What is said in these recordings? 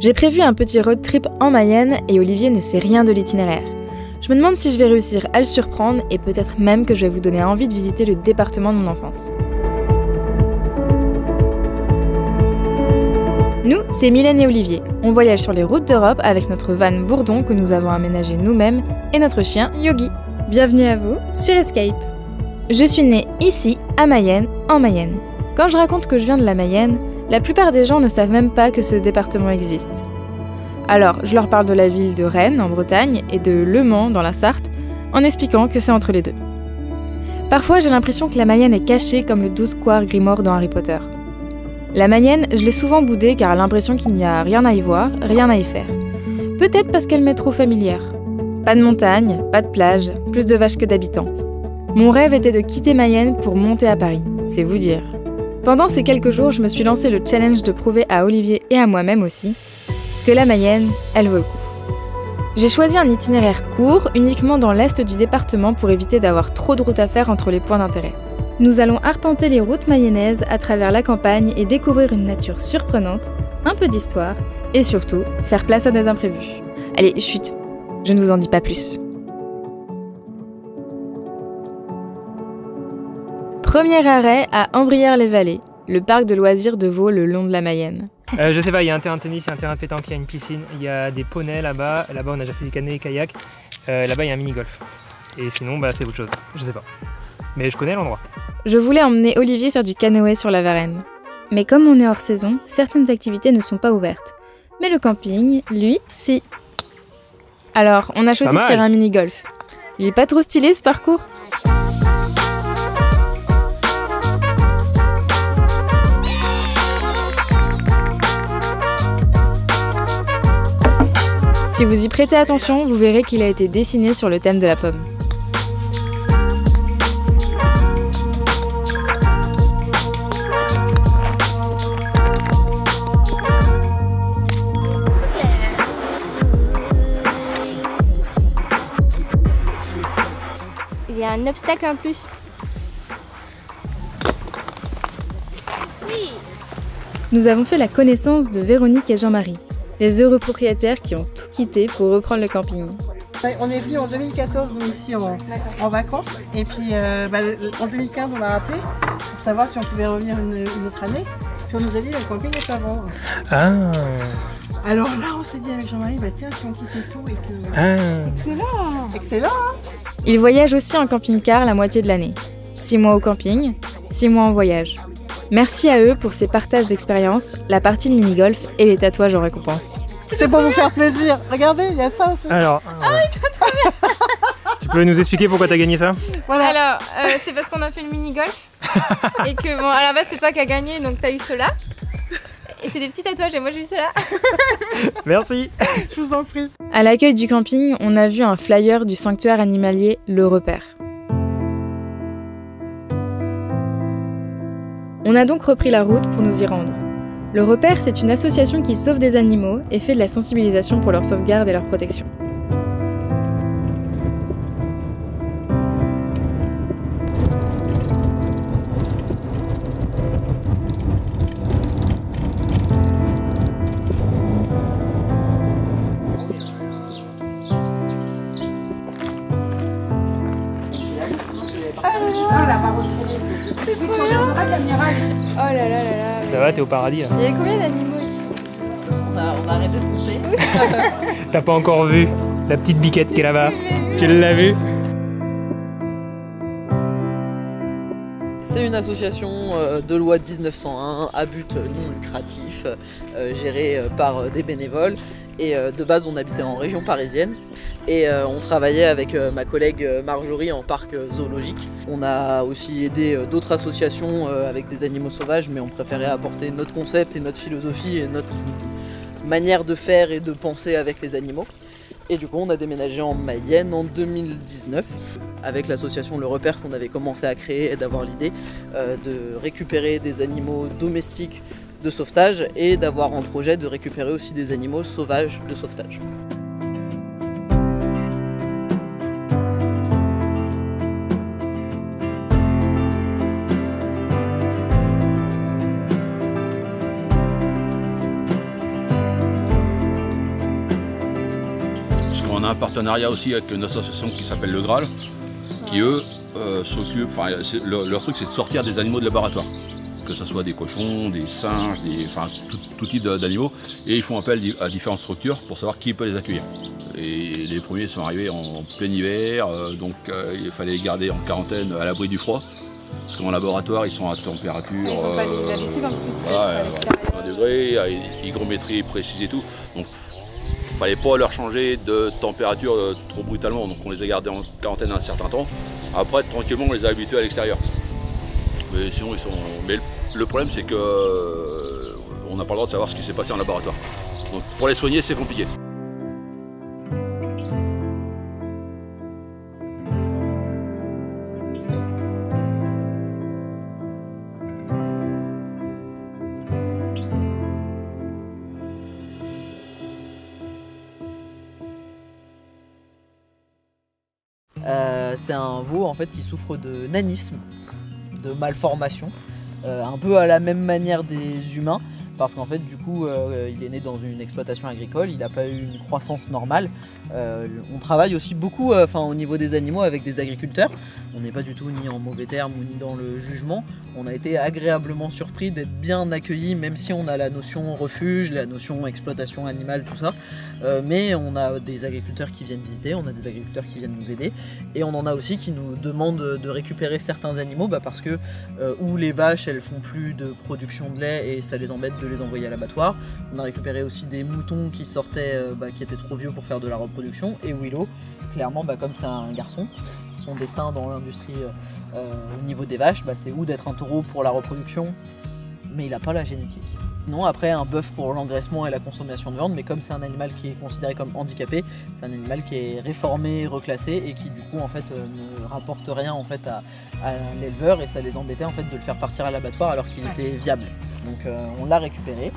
J'ai prévu un petit road trip en Mayenne et Olivier ne sait rien de l'itinéraire. Je me demande si je vais réussir à le surprendre et peut-être même que je vais vous donner envie de visiter le département de mon enfance. Nous, c'est Mylène et Olivier. On voyage sur les routes d'Europe avec notre van Bourdon que nous avons aménagé nous-mêmes et notre chien Yogi. Bienvenue à vous sur Escape. Je suis née ici, à Mayenne, en Mayenne. Quand je raconte que je viens de la Mayenne, la plupart des gens ne savent même pas que ce département existe. Alors, je leur parle de la ville de Rennes, en Bretagne, et de Le Mans, dans la Sarthe, en expliquant que c'est entre les deux. Parfois, j'ai l'impression que la Mayenne est cachée comme le 12 square Grimoire dans Harry Potter. La Mayenne, je l'ai souvent boudée car j'ai l'impression qu'il n'y a rien à y voir, rien à y faire. Peut-être parce qu'elle m'est trop familière. Pas de montagne, pas de plage, plus de vaches que d'habitants. Mon rêve était de quitter Mayenne pour monter à Paris, c'est vous dire. Pendant ces quelques jours, je me suis lancé le challenge de prouver à Olivier et à moi-même aussi que la Mayenne, elle vaut le coup. J'ai choisi un itinéraire court, uniquement dans l'est du département pour éviter d'avoir trop de routes à faire entre les points d'intérêt. Nous allons arpenter les routes mayennaises à travers la campagne et découvrir une nature surprenante, un peu d'histoire et surtout faire place à des imprévus. Allez, chut, je ne vous en dis pas plus. Premier arrêt à Ambrières-les-Vallées, le parc de loisirs de Vaud le long de la Mayenne. Je sais pas, il y a un terrain de tennis, il y a un terrain de pétanque, il y a une piscine, il y a des poneys là-bas. Là-bas, on a déjà fait du canoë et kayak. Là-bas, il y a un mini-golf. Et sinon, c'est autre chose. Je sais pas. Mais je connais l'endroit. Je voulais emmener Olivier faire du canoë sur la Varenne. Mais comme on est hors saison, certaines activités ne sont pas ouvertes. Mais le camping, lui, si. Alors, on a choisi de faire un mini-golf. Il est pas trop stylé ce parcours ? Si vous y prêtez attention, vous verrez qu'il a été dessiné sur le thème de la pomme. Il y a un obstacle en plus. Oui. Nous avons fait la connaissance de Véronique et Jean-Marie, les heureux propriétaires qui ont tout quitté pour reprendre le camping. On est venu en 2014 ici en vacances et puis en 2015 on a appelé pour savoir si on pouvait revenir une autre année. Puis on nous a dit que le camping est à vendre. Ah. Alors là on s'est dit avec Jean-Marie, tiens si on quittait tout et que... Ah. Excellent. Excellent hein. Ils voyagent aussi en camping-car la moitié de l'année. 6 mois au camping, 6 mois en voyage. Merci à eux pour ces partages d'expériences, la partie de mini-golf et les tatouages en récompense. C'est pour vous faire plaisir. Regardez, il y a ça aussi. Alors, tu peux nous expliquer pourquoi t'as gagné ça? Voilà. Alors, c'est parce qu'on a fait le mini-golf et que bon, à la base c'est toi qui as gagné, donc t'as eu cela. Et c'est des petits tatouages et moi j'ai eu cela. Merci. Je vous en prie. À l'accueil du camping, on a vu un flyer du sanctuaire animalier Le Repère. On a donc repris la route pour nous y rendre. Le Repère, c'est une association qui sauve des animaux et fait de la sensibilisation pour leur sauvegarde et leur protection. C'est trop bien. Oh là là là là. Ça va, t'es au paradis là. Il y a combien d'animaux ici? On a arrêté de compter. T'as pas encore vu la petite biquette qui est là-bas? Tu l'as vue? C'est une association de loi 1901 à but non lucratif, gérée par des bénévoles. Et de base, on habitait en région parisienne et on travaillait avec ma collègue Marjorie en parc zoologique. On a aussi aidé d'autres associations avec des animaux sauvages, mais on préférait apporter notre concept et notre philosophie et notre manière de faire et de penser avec les animaux. Et du coup, on a déménagé en Mayenne en 2019 avec l'association Le Repère qu'on avait commencé à créer et d'avoir l'idée de récupérer des animaux domestiques de sauvetage et d'avoir en projet de récupérer aussi des animaux sauvages de sauvetage. on a un partenariat aussi avec une association qui s'appelle Le Graal, qui eux s'occupent, enfin leur truc c'est de sortir des animaux de laboratoire. Que ce soit des cochons, des singes, enfin tout type d'animaux. Et ils font appel à différentes structures pour savoir qui peut les accueillir. Et les premiers sont arrivés en plein hiver, donc il fallait les garder en quarantaine à l'abri du froid. Parce qu'en laboratoire, ils sont à température. Ils n'ont pas l'habitude en plus. Voilà, 1 degré, à hygrométrie précise et tout. Donc il ne fallait pas leur changer de température trop brutalement. Donc on les a gardés en quarantaine un certain temps. Après, tranquillement, on les a habitués à l'extérieur. Mais sinon, ils sont. Mais le problème, c'est que on n'a pas le droit de savoir ce qui s'est passé en laboratoire. Donc pour les soigner, c'est compliqué. C'est un veau en fait qui souffre de nanisme, de malformation, un peu à la même manière des humains, parce qu'en fait du coup il est né dans une exploitation agricole, il n'a pas eu une croissance normale. On travaille aussi beaucoup au niveau des animaux avec des agriculteurs. On n'est pas du tout ni en mauvais termes ni dans le jugement. On a été agréablement surpris d'être bien accueillis, même si on a la notion refuge, la notion exploitation animale, tout ça. Mais on a des agriculteurs qui viennent visiter, on a des agriculteurs qui viennent nous aider. Et on en a aussi qui nous demandent de récupérer certains animaux parce que ou les vaches elles font plus de production de lait et ça les embête de les envoyer à l'abattoir. On a récupéré aussi des moutons qui sortaient, qui étaient trop vieux pour faire de la reproduction. Et Willow, clairement comme c'est un garçon, son destin dans l'industrie au niveau des vaches, c'est ou d'être un taureau pour la reproduction, mais il n'a pas la génétique. Non, après un bœuf pour l'engraissement et la consommation de viande, mais comme c'est un animal qui est considéré comme handicapé, c'est un animal qui est réformé, reclassé et qui du coup en fait ne rapporte rien en fait à l'éleveur, et ça les embêtait en fait de le faire partir à l'abattoir alors qu'il était viable. Donc on l'a récupéré.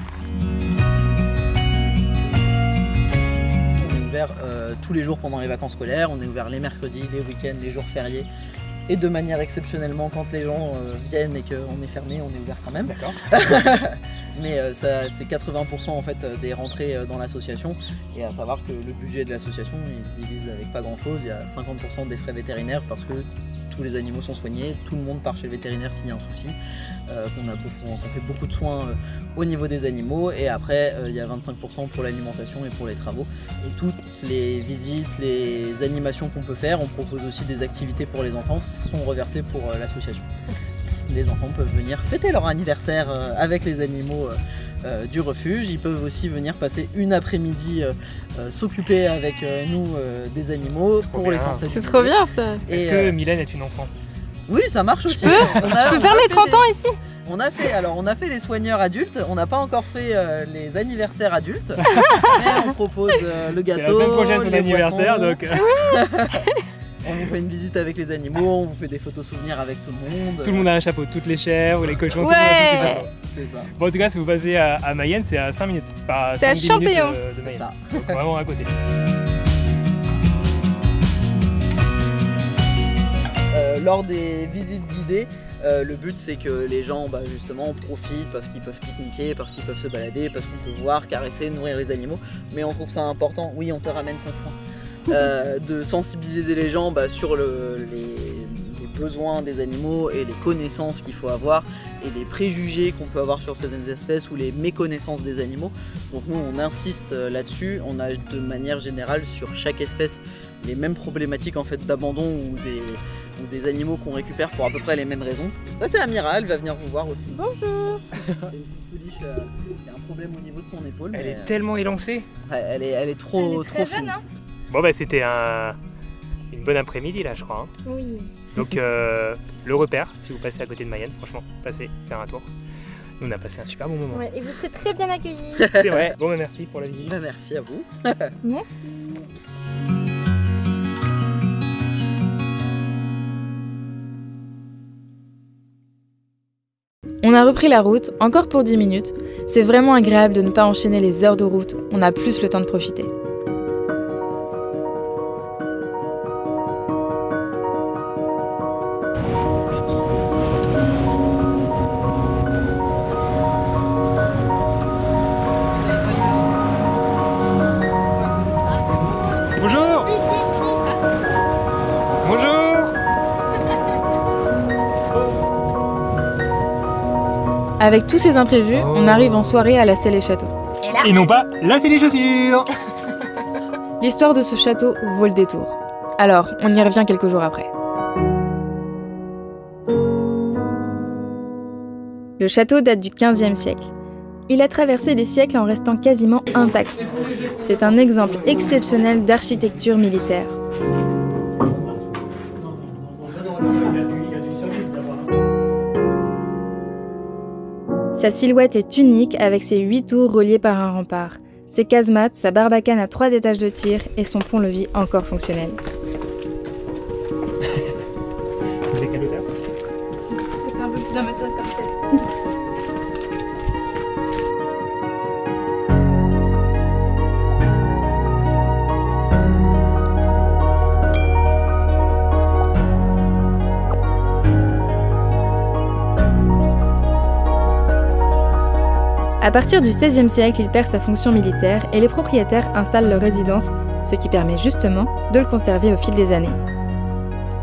On est ouvert tous les jours pendant les vacances scolaires, on est ouvert les mercredis, les week-ends, les jours fériés. Et de manière exceptionnellement, quand les gens viennent et qu'on est fermé, on est ouvert quand même. D'accord. Mais c'est 80% en fait des rentrées dans l'association. Et à savoir que le budget de l'association, il se divise avec pas grand chose. Il y a 50% des frais vétérinaires parce que tous les animaux sont soignés, tout le monde part chez le vétérinaire s'il y a un souci, qu'on fait beaucoup de soins au niveau des animaux, et après il y a 25% pour l'alimentation et pour les travaux. Et toutes les visites, les animations qu'on peut faire, on propose aussi des activités pour les enfants, sont reversées pour l'association. Les enfants peuvent venir fêter leur anniversaire avec les animaux du refuge. Ils peuvent aussi venir passer une après-midi s'occuper avec nous des animaux pour les sensibiliser. C'est trop bien ça. Est-ce que Mylène est une enfant? Oui, ça marche aussi. Je peux faire mes 30 ans ici. On a fait les soigneurs adultes, on n'a pas encore fait les anniversaires adultes, mais on propose le gâteau. C'est la semaine prochaine son anniversaire, donc. On vous fait une visite avec les animaux, on vous fait des photos souvenirs avec tout le monde. Tout le monde a un chapeau, toutes les chèvres, les cochons, Ouais. tout le monde a son petit chapeau. C'est ça. Bon, en tout cas, si vous passez à Mayenne, c'est à 5 minutes. Pas C'est à 5-10 minutes Champéon. de C'est Mayenne. ça. Donc, vraiment à côté. Lors des visites guidées, le but c'est que les gens justement profitent parce qu'ils peuvent pique-niquer, parce qu'ils peuvent se balader, parce qu'on peut voir, caresser, nourrir les animaux. Mais on trouve ça important, oui on te ramène ton chien, de sensibiliser les gens sur les besoins des animaux et les connaissances qu'il faut avoir et les préjugés qu'on peut avoir sur certaines espèces ou les méconnaissances des animaux. Donc nous on insiste là-dessus, on a de manière générale sur chaque espèce les mêmes problématiques en fait d'abandon ou des animaux qu'on récupère pour à peu près les mêmes raisons. Ça c'est Amira, elle va venir vous voir aussi. Bonjour. C'est une petite pouliche qui a un problème au niveau de son épaule. Elle mais, est tellement élancée. elle est trop fine. Hein. Bon, c'était une bonne après-midi là, je crois. Hein. Oui. Donc, le repère, si vous passez à côté de Mayenne, franchement, passez, faire un tour. Nous, on a passé un super bon moment. Ouais, et vous serez très bien accueillis. C'est vrai. Bon, merci pour la visite. Merci à vous. Merci. On a repris la route, encore pour 10 minutes. C'est vraiment agréable de ne pas enchaîner les heures de route, on a plus le temps de profiter. Bonjour. Avec tous ces imprévus, on arrive en soirée à la Selle et Château. Et non pas, là c'est les chaussures. L'histoire de ce château vaut le détour. Alors, on y revient quelques jours après. Le château date du XVe siècle. Il a traversé les siècles en restant quasiment intact. C'est un exemple exceptionnel d'architecture militaire. Sa silhouette est unique avec ses 8 tours reliées par un rempart, ses casemates, sa barbacane à 3 étages de tir et son pont-levis encore fonctionnel. Vous avez quelle hauteur? Je fais un peu plus d'un mètre 57. À partir du XVIe siècle, il perd sa fonction militaire et les propriétaires installent leur résidence, ce qui permet justement de le conserver au fil des années.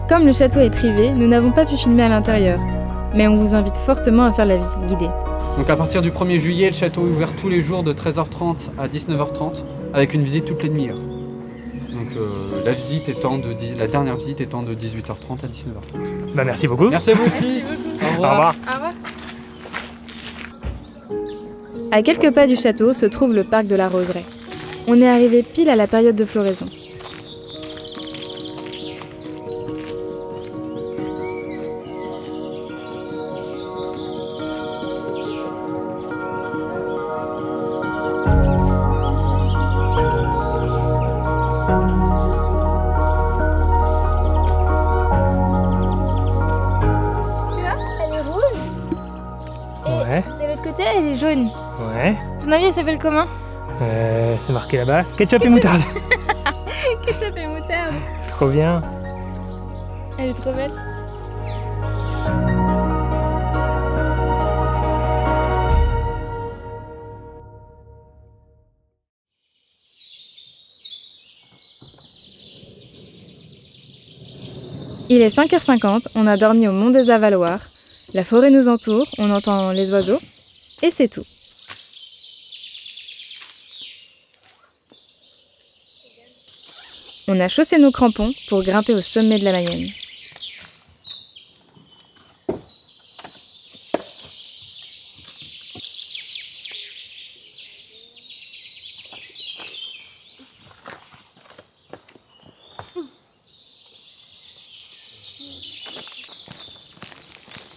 Comme le château est privé, nous n'avons pas pu filmer à l'intérieur, mais on vous invite fortement à faire la visite guidée. Donc à partir du 1er juillet, le château est ouvert tous les jours de 13h30 à 19h30 avec une visite toutes les demi-heures. Donc la dernière visite étant de 18h30 à 19h30. Bah merci beaucoup. Merci à vous aussi. Au Au revoir. revoir. Au revoir. À quelques pas du château se trouve le parc de la Roseraie. On est arrivé pile à la période de floraison. Tu vois, elle est rouge. Ouais, De l'autre côté, elle est jaune. ouais. Ton avis, elle s'appelle comment? C'est marqué là-bas. Ketchup et moutarde. Ketchup et moutarde. Trop bien. Elle est trop belle. Il est 5h50, on a dormi au Mont des Avaloirs. La forêt nous entoure, on entend les oiseaux. Et c'est tout. On a chaussé nos crampons pour grimper au sommet de la Mayenne.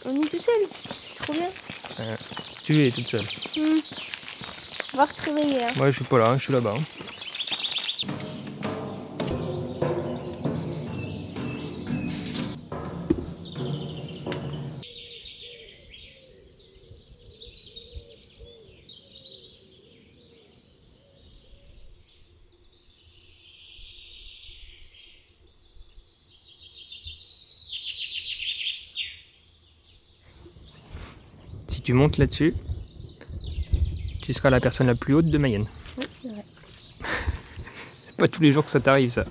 On est tout seul. Trop bien. Tu es toute seule. On va retrouver hier. Moi je suis pas là, je suis là-bas. Si tu montes là-dessus, tu seras la personne la plus haute de Mayenne. Oui, c'est vrai. C'est pas tous les jours que ça t'arrive ça.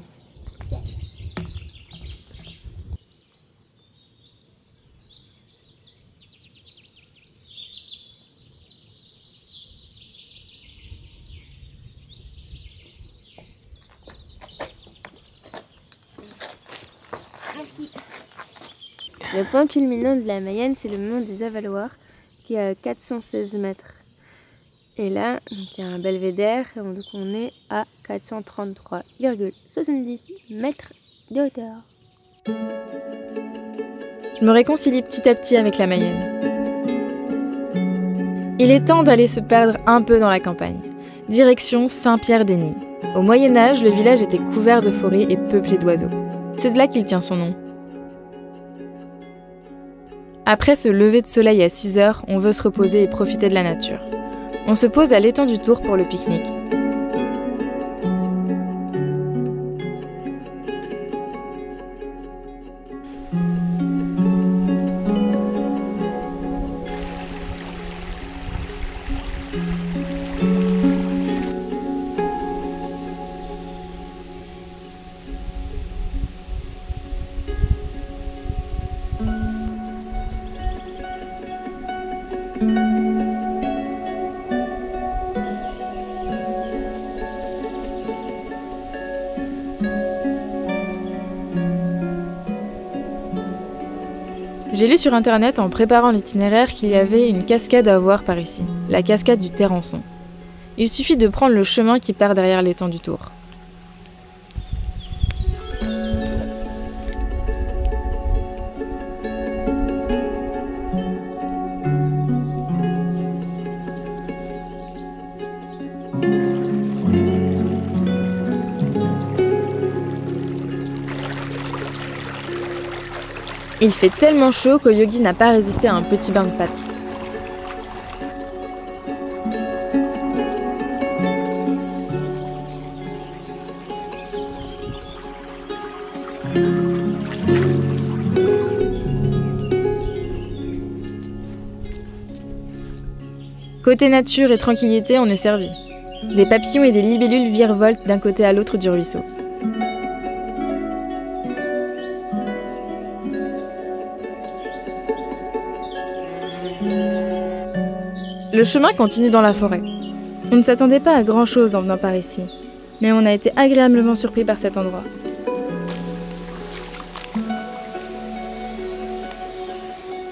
Le point culminant de la Mayenne, c'est le mont des Avaloirs, qui est à 416 mètres. Et là, il y a un belvédère, et donc on est à 433,70 mètres de hauteur. Je me réconcilie petit à petit avec la Mayenne. Il est temps d'aller se perdre un peu dans la campagne. Direction Saint-Pierre-d'Enny. Au Moyen-Âge, le village était couvert de forêts et peuplé d'oiseaux. C'est de là qu'il tient son nom. Après ce lever de soleil à 6 h, on veut se reposer et profiter de la nature. On se pose à l'étang du Tour pour le pique-nique. J'ai lu sur internet en préparant l'itinéraire qu'il y avait une cascade à voir par ici, la cascade du Terrançon. Il suffit de prendre le chemin qui part derrière l'étang du Tour. Il fait tellement chaud que Yogi n'a pas résisté à un petit bain de pâte. Côté nature et tranquillité, on est servi. Des papillons et des libellules virevoltent d'un côté à l'autre du ruisseau. Le chemin continue dans la forêt. On ne s'attendait pas à grand chose en venant par ici, mais on a été agréablement surpris par cet endroit.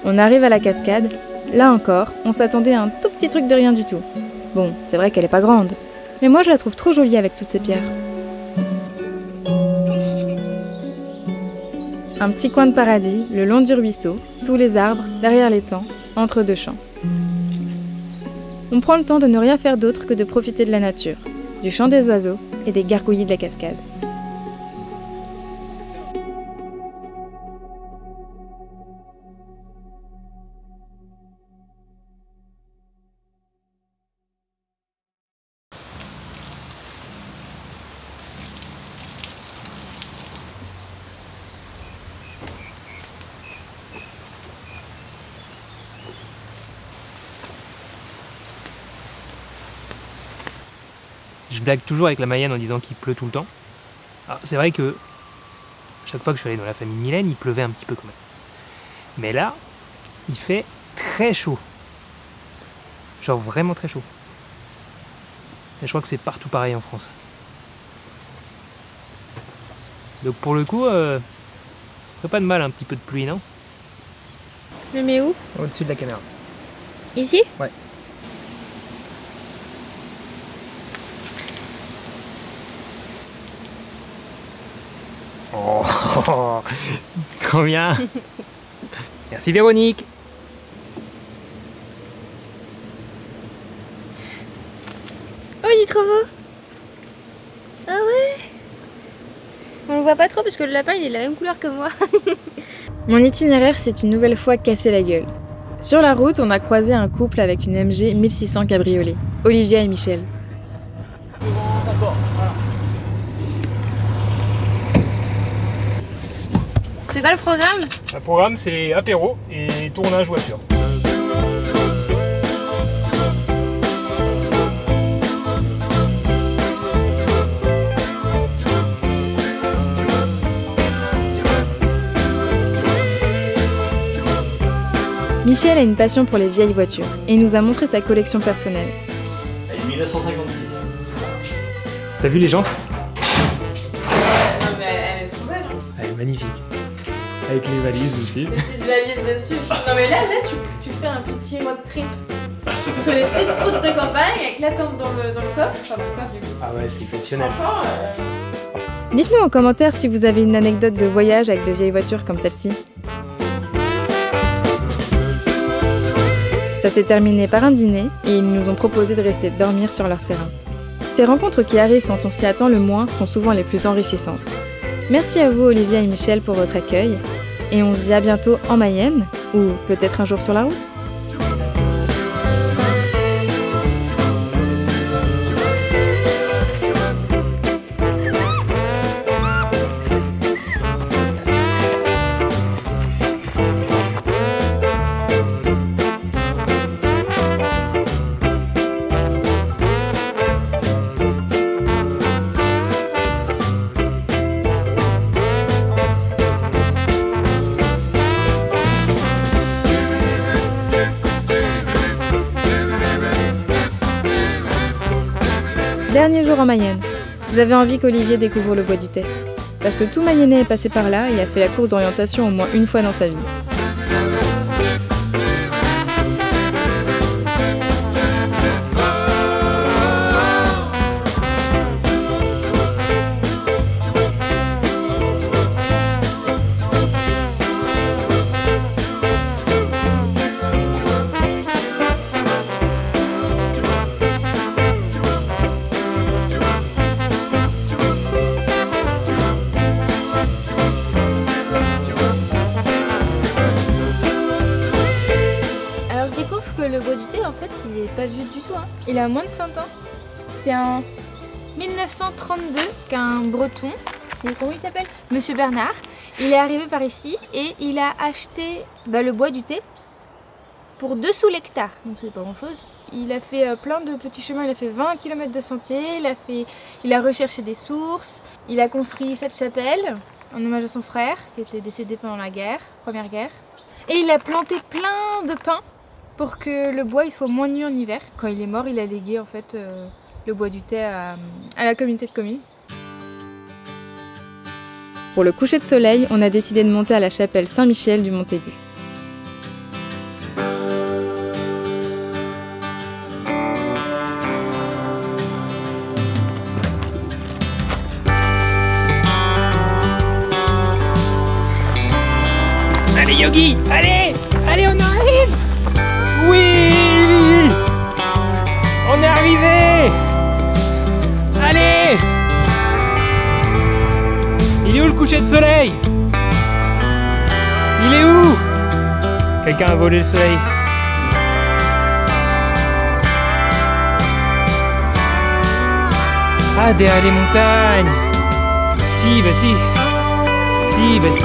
On arrive à la cascade. Là encore, on s'attendait à un tout petit truc de rien du tout. Bon, c'est vrai qu'elle est pas grande, mais moi je la trouve trop jolie avec toutes ces pierres. Un petit coin de paradis, le long du ruisseau, sous les arbres, derrière l'étang, entre deux champs. On prend le temps de ne rien faire d'autre que de profiter de la nature, du chant des oiseaux et des gargouillis de la cascade. Je blague toujours avec la Mayenne en disant qu'il pleut tout le temps. Alors c'est vrai que chaque fois que je suis allé dans la famille Mylène, il pleuvait un petit peu quand même. Mais là, il fait très chaud. Genre vraiment très chaud. Et je crois que c'est partout pareil en France. Donc pour le coup, ça ferait pas de mal un petit peu de pluie, non? Je le mets où? Au-dessus de la canard. Ici? Ouais. Oh, trop bien. Merci Véronique. Oh, il est trop beau. Ah ouais. On le voit pas trop parce que le lapin il est de la même couleur que moi. Mon itinéraire s'est une nouvelle fois cassé la gueule. Sur la route, on a croisé un couple avec une MG 1600 cabriolet, Olivia et Michel. C'est quoi le programme? Le programme c'est apéro et tournage voiture. Michel a une passion pour les vieilles voitures et nous a montré sa collection personnelle. Elle est 1956. T'as vu les jantes? Non mais elle est trop belle. Elle est magnifique. Avec les valises aussi. Des petites valises dessus. Non mais là tu fais un petit mode trip. Sur les petites routes de campagne avec la tente dans le coffre. Enfin dans le coffre du coup. Ah ouais, c'est exceptionnel. Franchement, dites-nous en commentaire si vous avez une anecdote de voyage avec de vieilles voitures comme celle-ci. Ça s'est terminé par un dîner et ils nous ont proposé de rester dormir sur leur terrain. Ces rencontres qui arrivent quand on s'y attend le moins sont souvent les plus enrichissantes. Merci à vous Olivia et Michel pour votre accueil et on se dit à bientôt en Mayenne ou peut-être un jour sur la route. Dernier jour en Mayenne. J'avais envie qu'Olivier découvre le bois du Thé. Parce que tout Mayennais est passé par là et a fait la course d'orientation au moins une fois dans sa vie. il a moins de 100 ans. C'est en 1932 qu'un breton, c'est comment il s'appelle? Monsieur Bernard, il est arrivé par ici et il a acheté le bois du thé pour 2 sous l'hectare, donc c'est pas grand chose. Il a fait plein de petits chemins, il a fait 20 km de sentiers, il a recherché des sources, il a construit cette chapelle en hommage à son frère qui était décédé pendant la première guerre. Et il a planté plein de pins pour que le bois il soit moins nu en hiver. Quand il est mort, il a légué en fait le bois du thé à la communauté de communes. Pour le coucher de soleil, on a décidé de monter à la chapelle Saint-Michel du Montaigu. Allez Yogi, allez, on arrive. Oui, on est arrivé. Allez. Il est où le coucher de soleil? Il est où? Quelqu'un a volé le soleil. Ah, derrière les montagnes. Si, bah si. Si, bah si.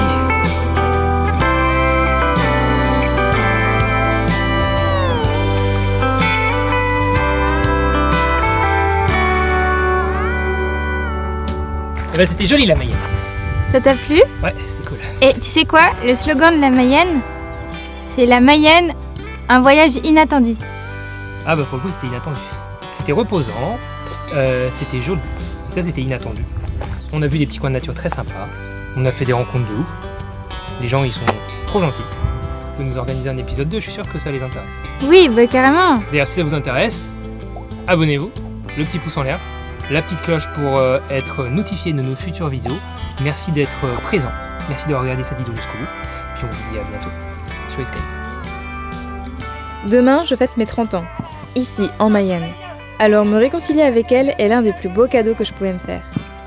Bah, c'était joli la Mayenne. Ça t'a plu? Ouais, c'était cool. Et tu sais quoi? Le slogan de la Mayenne, c'est la Mayenne, un voyage inattendu. Ah bah pour le coup c'était inattendu. C'était reposant, c'était joli. Et ça c'était inattendu. On a vu des petits coins de nature très sympas. On a fait des rencontres de ouf. Les gens ils sont trop gentils. Vous nous organiser un épisode 2, je suis sûr que ça les intéresse. Oui, bah carrément. D'ailleurs si ça vous intéresse, abonnez-vous, le petit pouce en l'air, la petite cloche pour être notifié de nos futures vidéos. Merci d'être présent, merci d'avoir regardé cette vidéo jusqu'au bout. Puis on vous dit à bientôt sur Escape. Demain, je fête mes 30 ans, ici, en Mayenne. Alors me réconcilier avec elle est l'un des plus beaux cadeaux que je pouvais me faire.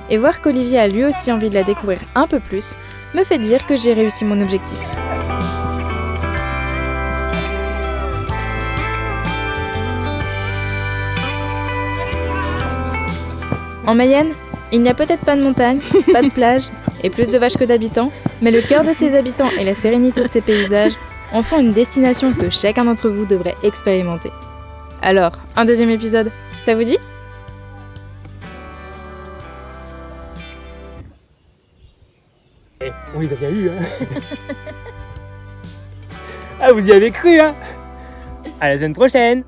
Et voir qu'Olivier a lui aussi envie de la découvrir un peu plus, me fait dire que j'ai réussi mon objectif. En Mayenne, il n'y a peut-être pas de montagne, pas de plage et plus de vaches que d'habitants, mais le cœur de ses habitants et la sérénité de ses paysages en font une destination que chacun d'entre vous devrait expérimenter. Alors, un deuxième épisode, ça vous dit ? On les a bien eu, hein. Ah, vous y avez cru, hein. À la semaine prochaine.